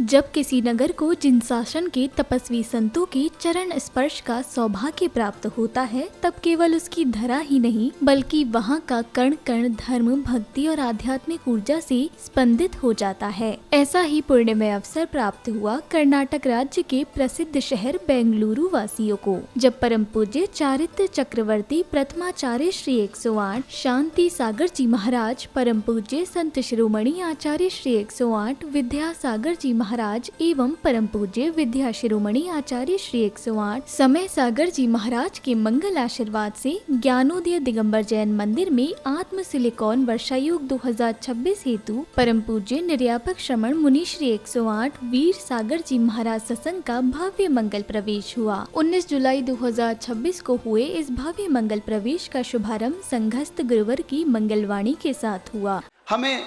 जब किसी नगर को जिन शासन के तपस्वी संतों के चरण स्पर्श का सौभाग्य प्राप्त होता है, तब केवल उसकी धरा ही नहीं बल्कि वहाँ का कण कण धर्म, भक्ति और आध्यात्मिक ऊर्जा से स्पंदित हो जाता है। ऐसा ही पुण्यमय अवसर प्राप्त हुआ कर्नाटक राज्य के प्रसिद्ध शहर बेंगलुरु वासियों को, जब परम पूज्य चारित्र चक्रवर्ती प्रथमाचार्य श्री 108 शांति सागर जी महाराज, परम पूज्य संत शिरोमणि आचार्य श्री 108 विद्या सागर जी महाराज एवं परम पूज्य विद्या शिरोमणि आचार्य श्री 108 समय सागर जी महाराज के मंगल आशीर्वाद से ज्ञानोदय दिगंबर जैन मंदिर में आत्म सिलिकॉन वर्षायोग 2026 हेतु परम पूज्य निर्यापक श्रमण मुनि श्री 108 वीर सागर जी महाराज सत्संग का भव्य मंगल प्रवेश हुआ। 19 जुलाई 2026 को हुए इस भव्य मंगल प्रवेश का शुभारंभ संघस्थ गुरुवर की मंगलवाणी के साथ हुआ। हमें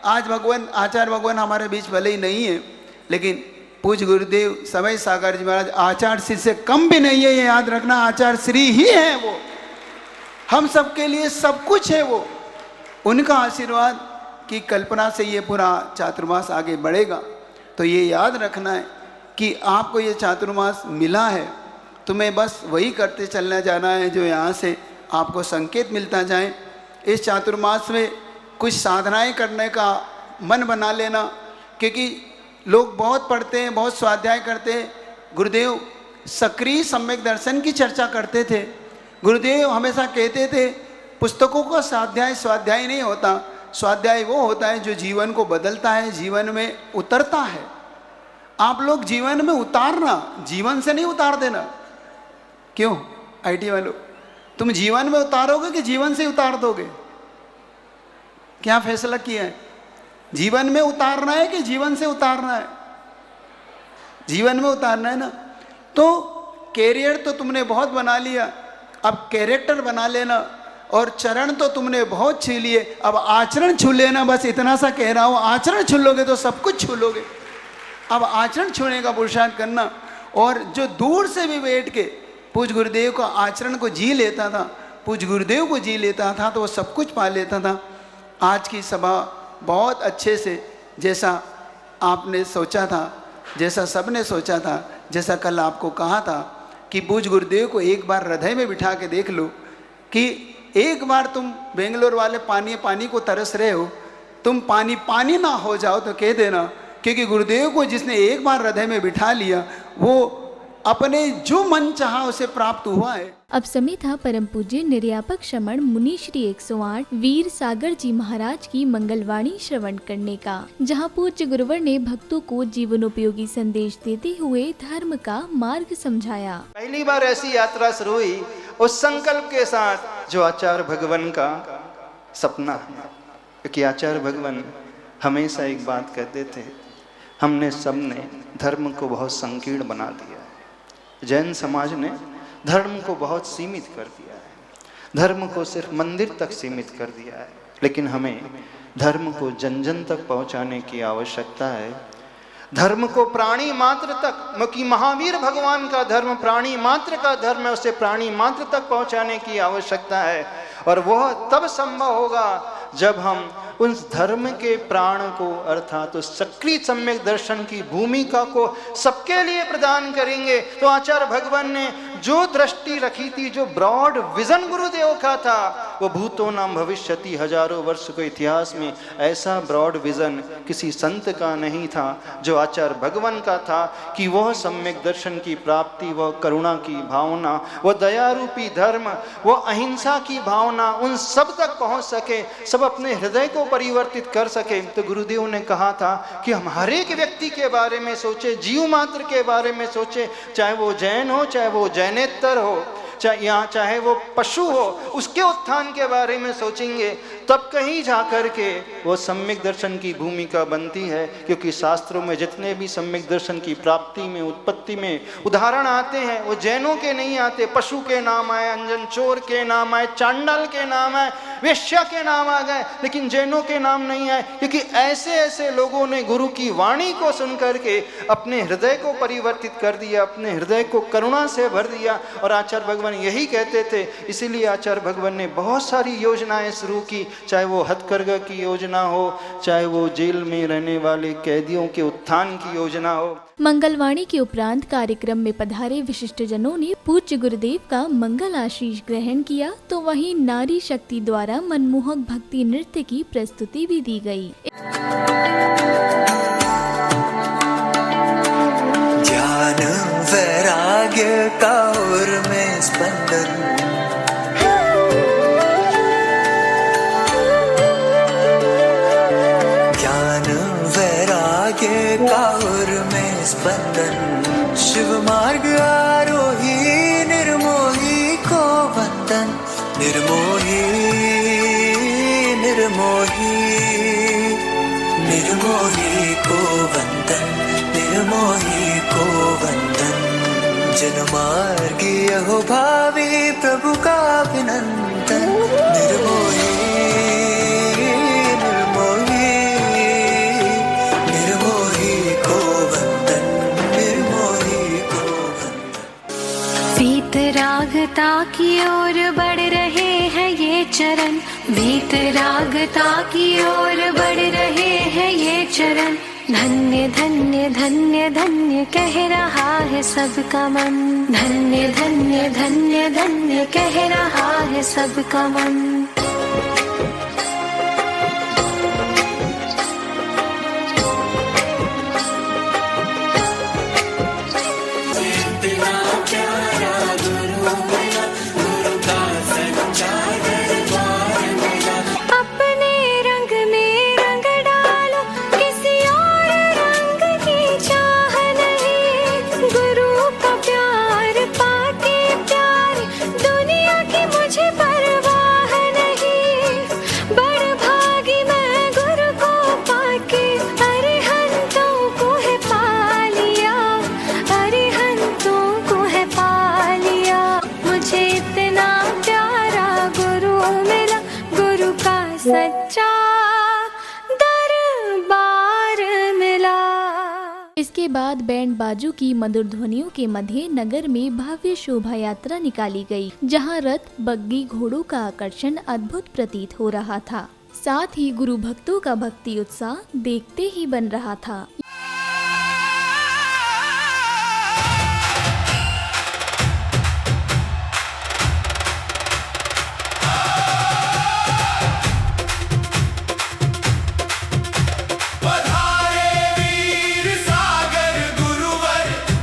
आज भगवान आचार्य भगवान हमारे बीच भले ही नहीं है, लेकिन पूज्य गुरुदेव समय सागर जी महाराज आचार्य श्री से कम भी नहीं है, ये याद रखना। आचार्य श्री ही है, वो हम सबके लिए सब कुछ है। वो उनका आशीर्वाद की कल्पना से ये पूरा चातुर्मास आगे बढ़ेगा। तो ये याद रखना है कि आपको ये चातुर्मास मिला है, तुम्हें बस वही करते चलना जाना है जो यहाँ से आपको संकेत मिलता जाए। इस चातुर्मास में कुछ साधनाएं करने का मन बना लेना, क्योंकि लोग बहुत पढ़ते हैं, बहुत स्वाध्याय करते हैं। गुरुदेव सक्रिय सम्यक दर्शन की चर्चा करते थे। गुरुदेव हमेशा कहते थे पुस्तकों का स्वाध्याय नहीं होता, स्वाध्याय वो होता है जो जीवन को बदलता है, जीवन में उतरता है। आप लोग जीवन में उतारना, जीवन से नहीं उतार देना। क्यों आईटी वालों, तुम जीवन में उतारोगे कि जीवन से उतार दोगे? क्या फैसला किया है? जीवन में उतारना है कि जीवन से उतारना है? जीवन में उतारना है ना। तो कैरियर तो तुमने बहुत बना लिया, अब कैरेक्टर बना लेना। और चरण तो तुमने बहुत छू लिए, अब आचरण छू लेना। बस इतना सा कह रहा हूँ, आचरण छू लोगे तो सब कुछ छू लोगे। अब आचरण छूने का पुरुषार्थ करना। और जो दूर से भी बैठ के पूज्य गुरुदेव का आचरण को जी लेता था, पूज्य गुरुदेव को जी लेता था, तो वो सब कुछ पा लेता था। आज की सभा बहुत अच्छे से, जैसा आपने सोचा था, जैसा सबने सोचा था, जैसा कल आपको कहा था कि पूज्य गुरुदेव को एक बार हृदय में बिठा के देख लो कि एक बार तुम बेंगलोर वाले पानी को तरस रहे हो, तुम पानी ना हो जाओ तो कह देना, क्योंकि गुरुदेव को जिसने एक बार हृदय में बिठा लिया वो अपने जो मन चाहा उसे प्राप्त हुआ है। अब समय था परम पूज्य निर्यापक श्रमण मुनि श्री 108 वीर सागर जी महाराज की मंगलवाणी श्रवण करने का, जहां पूज्य गुरुवर ने भक्तों को जीवन उपयोगी संदेश देते हुए धर्म का मार्ग समझाया। पहली बार ऐसी यात्रा शुरू हुई उस संकल्प के साथ जो आचार्य भगवान का सपना है। क्योंकि आचार्य भगवान हमेशा एक बात कहते थे, हमने सबने धर्म को बहुत संकीर्ण बना दिया है। जैन समाज ने धर्म को बहुत सीमित कर दिया है, धर्म को सिर्फ मंदिर तक सीमित कर दिया है। लेकिन हमें धर्म को जन जन तक पहुंचाने की आवश्यकता है। धर्म को प्राणी मात्र तक, क्योंकि महावीर भगवान का धर्म प्राणी मात्र का धर्म है, उसे प्राणी मात्र तक पहुंचाने की आवश्यकता है। और वह तब संभव होगा जब हम उस धर्म के प्राण को, अर्थात उस सक्रिय सम्यक दर्शन की भूमिका को सबके लिए प्रदान करेंगे। तो आचार्य भगवान ने जो दृष्टि रखी थी, जो ब्रॉड विजन गुरुदेव का था, वो भूतो नाम भविष्यति, हजारों वर्ष के इतिहास में ऐसा ब्रॉड विजन किसी संत का नहीं था जो आचार्य भगवान का था, कि वह सम्यक दर्शन की प्राप्ति, वह करुणा की भावना, वह दयारूपी धर्म, वह अहिंसा की भावना उन सब तक पहुंच सके, सब अपने हृदय को परिवर्तित कर सके। तो गुरुदेव ने कहा था कि हम हर एक व्यक्ति के बारे में सोचे, जीव मात्र के बारे में सोचे, चाहे वो जैन हो, चाहे वो जैनेतर हो, चाहे वो पशु हो, उसके उत्थान के बारे में सोचेंगे, तब कहीं जाकर के वो सम्यक दर्शन की भूमिका बनती है। क्योंकि शास्त्रों में जितने भी सम्यक दर्शन की प्राप्ति में, उत्पत्ति में उदाहरण आते हैं, वो जैनों के नहीं आते। पशु के नाम आए, अंजन चोर के नाम आए, चांडाल के नाम आए, वेश्या के नाम आ गए, लेकिन जैनों के नाम नहीं आए। क्योंकि ऐसे ऐसे लोगों ने गुरु की वाणी को सुन करके अपने हृदय को परिवर्तित कर दिया, अपने हृदय को करुणा से भर दिया। और आचार्य भगवान यही कहते थे, इसीलिए आचार्य भगवान ने बहुत सारी योजनाएं शुरू की, चाहे वो हथकरघा की योजना हो, चाहे वो जेल में रहने वाले कैदियों के उत्थान उत्थान की योजना हो। मंगलवाणी के उपरांत कार्यक्रम में पधारे विशिष्ट जनों ने पूज्य गुरुदेव का मंगल आशीष ग्रहण किया, तो वहीं नारी शक्ति द्वारा मनमोहक भक्ति नृत्य की प्रस्तुति भी दी गई। ज्ञान वैराग्य का और में स्पंदन, काहुर में स्पंदन, शिव मार्ग आरोही निर्मोही को वंदन, निर्मोही निर्मोही निर्मोही को वंदन, निर्मोही को वंदन। जनमार्गी अहो भावी प्रभु का अभिनंदन, निर्मोही वीतरागता की ओर बढ़ रहे हैं ये चरण, वीतरागता की ओर बढ़ रहे हैं ये चरण। धन्य धन्य धन्य धन्य कह रहा है सबका मन, धन्य धन्य धन्य धन्य कह रहा है सबका मन। इसके बाद बैंड बाजू की मधुर ध्वनियों के मध्य नगर में भव्य शोभा यात्रा निकाली गई, जहां रथ बग्गी घोड़ों का आकर्षण अद्भुत प्रतीत हो रहा था। साथ ही गुरु भक्तों का भक्ति उत्साह देखते ही बन रहा था।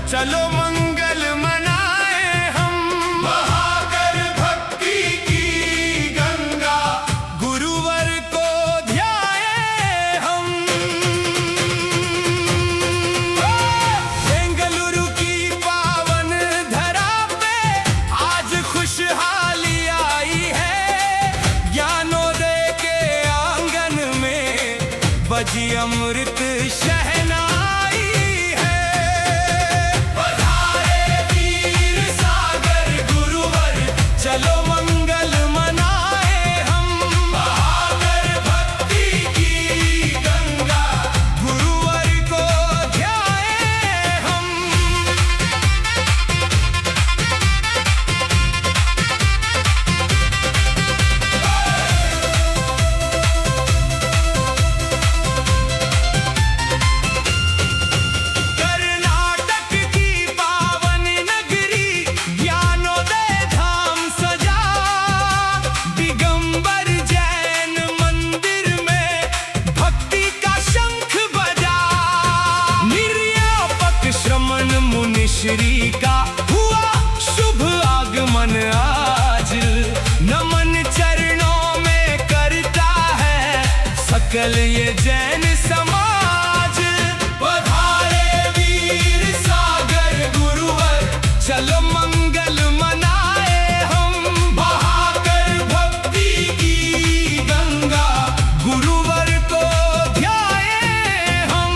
चलो मंगल मनाए हम, बहाकर भक्ति की गंगा, गुरुवर को ध्याए हम। बेंगलुरु की पावन धरा पे आज खुशहाली आई है, ज्ञानोदय के आंगन में बजी अमृत शहनाई। चलो मंगल मनाए हम, बहाकर भक्ति की गंगा, गुरुवर को ध्याए हम। कर्नाटक की पावन नगरी ज्ञानोदय धाम सजा, दिगंबर जैन मंदिर में भक्ति का शंख बजा। निर्यापक श्रमण मुनिश्री का हुआ शुभ आगमन आज, नमन चरणों में करता है सकल ये जैन समाज। पधारे वीर सागर गुरुवर, चलो मंगल मनाए हम, बहाकर भक्ति की गंगा, गुरुवर को ध्याए हम।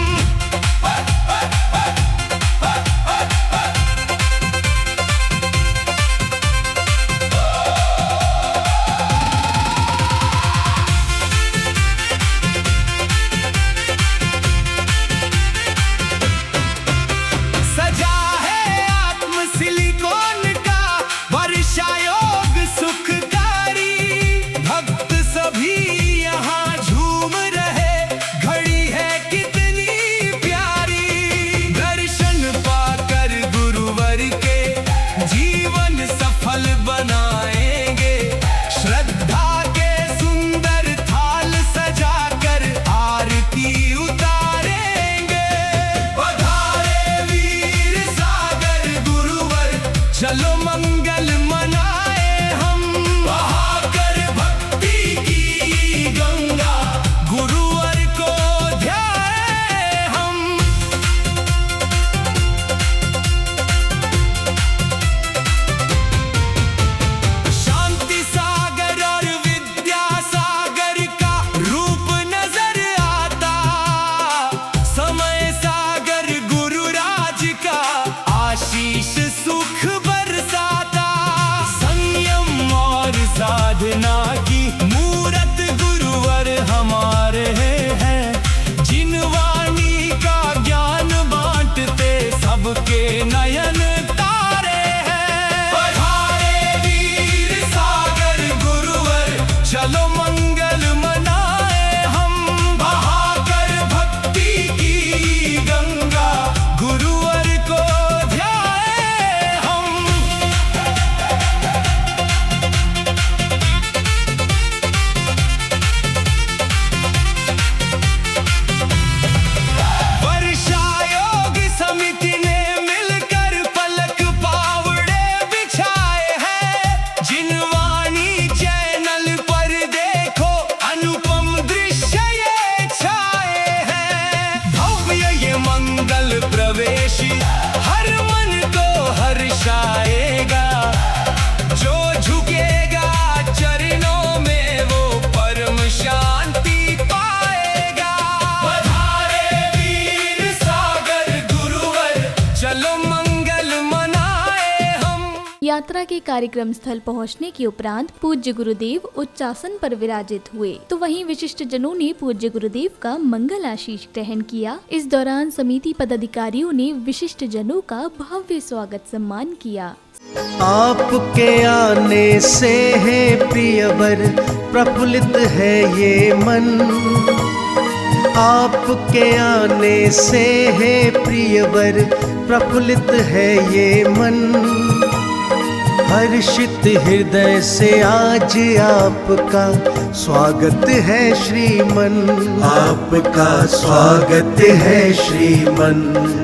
साधना की मूरत गुरुवर हमारे हैं। जिन वाणी का ज्ञान बांटते सबके नयन तारे हैं। पधारे वीर सागर गुरुवर, चलो मंगल मनाए हम। बहाकर भक्ति की गंगा गुरुवर को ध्याए हम। वर्षा योग समिति ने मिलकर पलक पावड़े बिछाए हैं। जिन वाणी चैनल पर देखो अनुपम दृश्य ये छाए हैं। भव्य ये मंगल प्रवेश हर मन को हर्षाएगा। जो झुकेगा चरणों में वो परम शांति पाएगा। पधारे वीर सागर गुरुवर, चलो मंगल मनाए हम। यात्रा के कार्यक्रम स्थल पहुंचने के उपरांत पूज्य गुरुदेव उच्चासन पर विराजित हुए, तो वहीं विशिष्ट जनों ने पूज्य गुरुदेव का मंगल आशीष ग्रहण किया। इस दौरान समिति पदाधिकारियों ने विशिष्ट जनों का भव्य स्वागत सम्मान किया। आपके आने से है प्रियवर, प्रफुल्लित है ये मन। आपके आने से है प्रियवर, प्रफुल्लित है ये मन। हर्षित हृदय से आज आपका स्वागत है श्रीमन। आपका स्वागत है श्रीमन,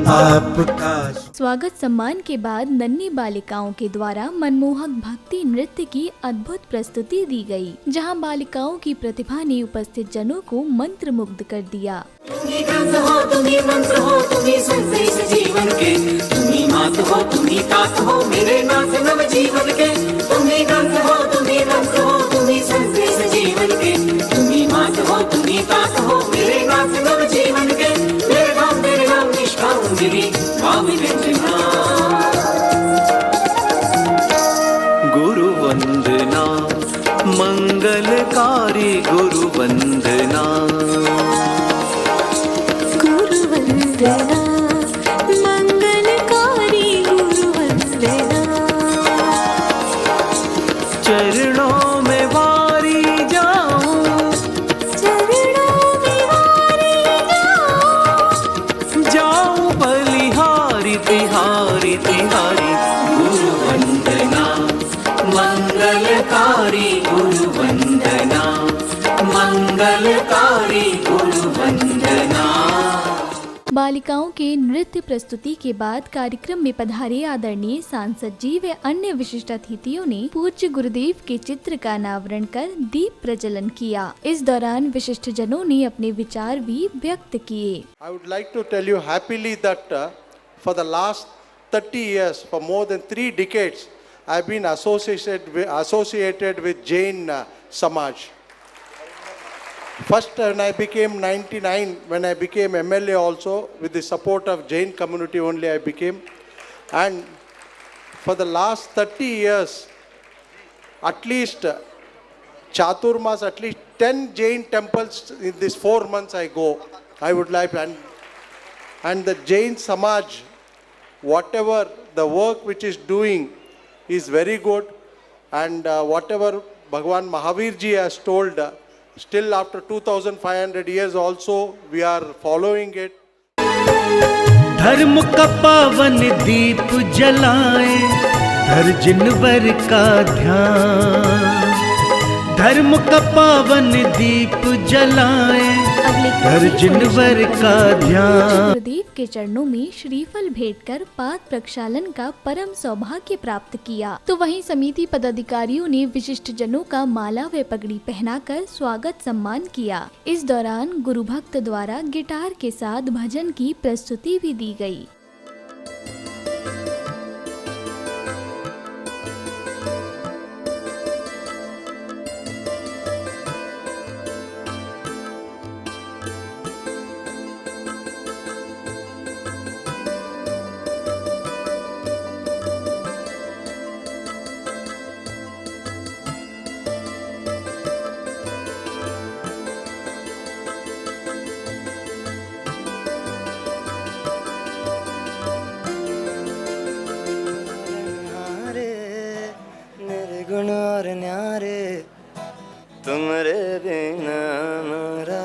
आपका। स्वागत सम्मान के बाद नन्ही बालिकाओं के द्वारा मनमोहक भक्ति नृत्य की अद्भुत प्रस्तुति दी गई, जहां बालिकाओं की प्रतिभा ने उपस्थित जनों को मंत्रमुग्ध कर दिया। तुम्ही ग्रंथ हो, तुम्ही मंत्र हो, तुम्ही संदेश जीवन के। तुम्ही मात हो, तुम्ही तात हो, मेरे नाथ नव जीवन के। तुम्ही ग्रंथ हो, तुम्ही मंत्र हो, तुम्ही संदेश जीवन के। तुम्ही मात हो, तुम्ही तात हो, मेरे नाथ नव जीवन के। तेरे नाम निष्ठा मेरी गुरु वंदना मंगलकारी गुरु वंदना। गुरु वंदना मंगलकारी गुरु वंदना। चरणों में वारी जाऊं, चरणों में वारी जाऊं। जाऊं बलिहारी तिहारी तिहारी। गुरु वंदना मंगलकारी गुरु वंदना, मंगलकारी गुरु वंदना। बालिकाओं के नृत्य प्रस्तुति के बाद कार्यक्रम में पधारे आदरणीय सांसद जी व अन्य विशिष्ट अतिथियों ने पूज्य गुरुदेव के चित्र का अनावरण कर दीप प्रज्वलन किया। इस दौरान विशिष्ट जनों ने अपने विचार भी व्यक्त किए। I would like to tell you happily that for the last 30 years, for more than 3 decades, I have been associated with Jain Samaj. First, when I became 99, when I became MLA also, with the support of Jain community only I became. And for the last 30 years, at least Chaturmas, at least 10 Jain temples in these 4 months I go. I would like, and the Jain Samaj, whatever the work which is doing is very good, and whatever Bhagwan Mahavir ji has told, still after 2500 years also we are following it. धर्म का पावन दीप जलाए, धर जिनवर का ध्यान। धर्म का पावन दीप जलाए, धर जिनवर का ध्यान। गुरुदेव के चरणों में श्रीफल भेंट कर पाद प्रक्षालन का परम सौभाग्य प्राप्त किया। तो वहीं समिति पदाधिकारियों ने विशिष्ट जनों का माला व पगड़ी पहनाकर स्वागत सम्मान किया। इस दौरान गुरु भक्त द्वारा गिटार के साथ भजन की प्रस्तुति भी दी गई। रे तुमरे बिना मेरा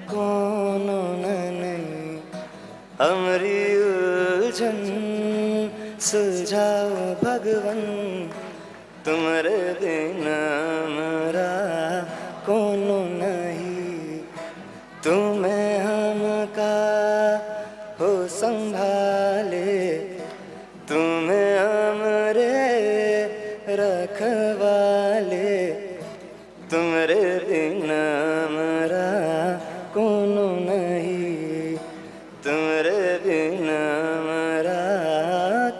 कौन नहीं, हमरी उलझन सुलझाओ भगवन, तुमरे बिना मेरा कौन नहीं, तुम्हें हमका हो संभाले, तुम्हें हमरे रखवाले, तुमरे बिना मेरा कौन नहीं, तुमरे बिना मेरा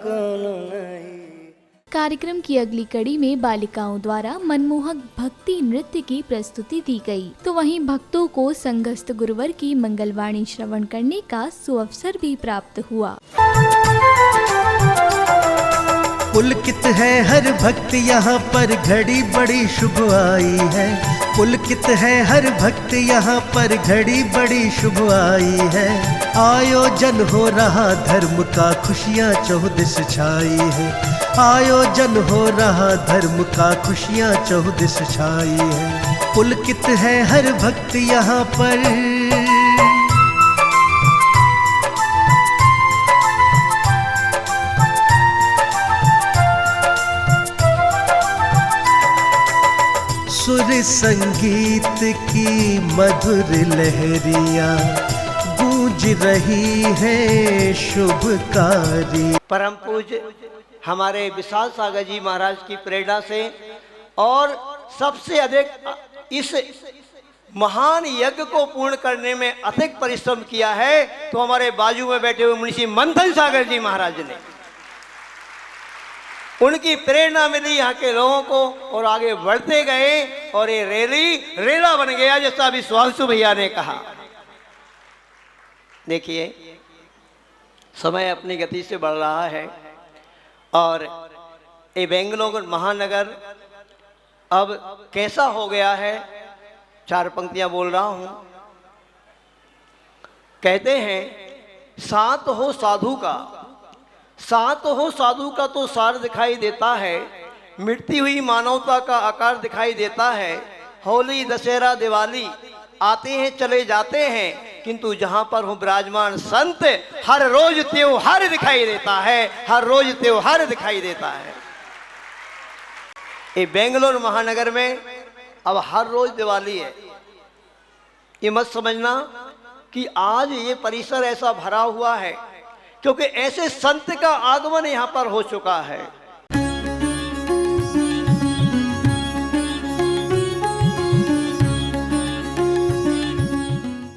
कौन नहीं। कार्यक्रम की अगली कड़ी में बालिकाओं द्वारा मनमोहक भक्ति नृत्य की प्रस्तुति दी गई, तो वहीं भक्तों को संगस्त गुरुवर की मंगलवाणी श्रवण करने का सुअवसर भी प्राप्त हुआ। पुलकित है हर भक्त यहाँ पर, घड़ी बड़ी शुभ आई है। पुलकित है हर भक्त यहाँ पर, घड़ी बड़ी शुभ आई है। आयोजन हो रहा धर्म का, खुशियाँ चौदिस छाई है। आयोजन हो रहा धर्म का, खुशियाँ चौदिस छाई है। पुलकित है हर भक्त यहाँ पर। सुर संगीत की मधुर लहरियां गूंज रही है शुभकारी। परम पूज्य हमारे विशाल सागर जी महाराज की प्रेरणा से और सबसे अधिक इस महान यज्ञ को पूर्ण करने में अधिक परिश्रम किया है तो हमारे बाजू में बैठे हुए मुंशी मंथन सागर जी महाराज ने। उनकी प्रेरणा मिली यहाँ के लोगों को और आगे बढ़ते गए और ये रैली रेला बन गया, जैसा अभी सुहांशु भैया ने कहा। देखिए समय अपनी गति से बढ़ रहा है और ये बेंगलोर महानगर अब कैसा हो गया है, चार पंक्तियां बोल रहा हूं। कहते हैं साथ हो साधु का, साथ हो साधु का तो सार दिखाई देता है, मिटती हुई मानवता का आकार दिखाई देता है। होली दशहरा दिवाली आते हैं चले जाते हैं, किंतु जहां पर हूं विराजमान संत हर रोज त्योहार दिखाई देता है, हर रोज त्योहार दिखाई देता है। ये बेंगलोर महानगर में अब हर रोज दिवाली है। ये मत समझना कि आज ये परिसर ऐसा भरा हुआ है, क्योंकि ऐसे संत का आगमन यहाँ पर हो चुका है।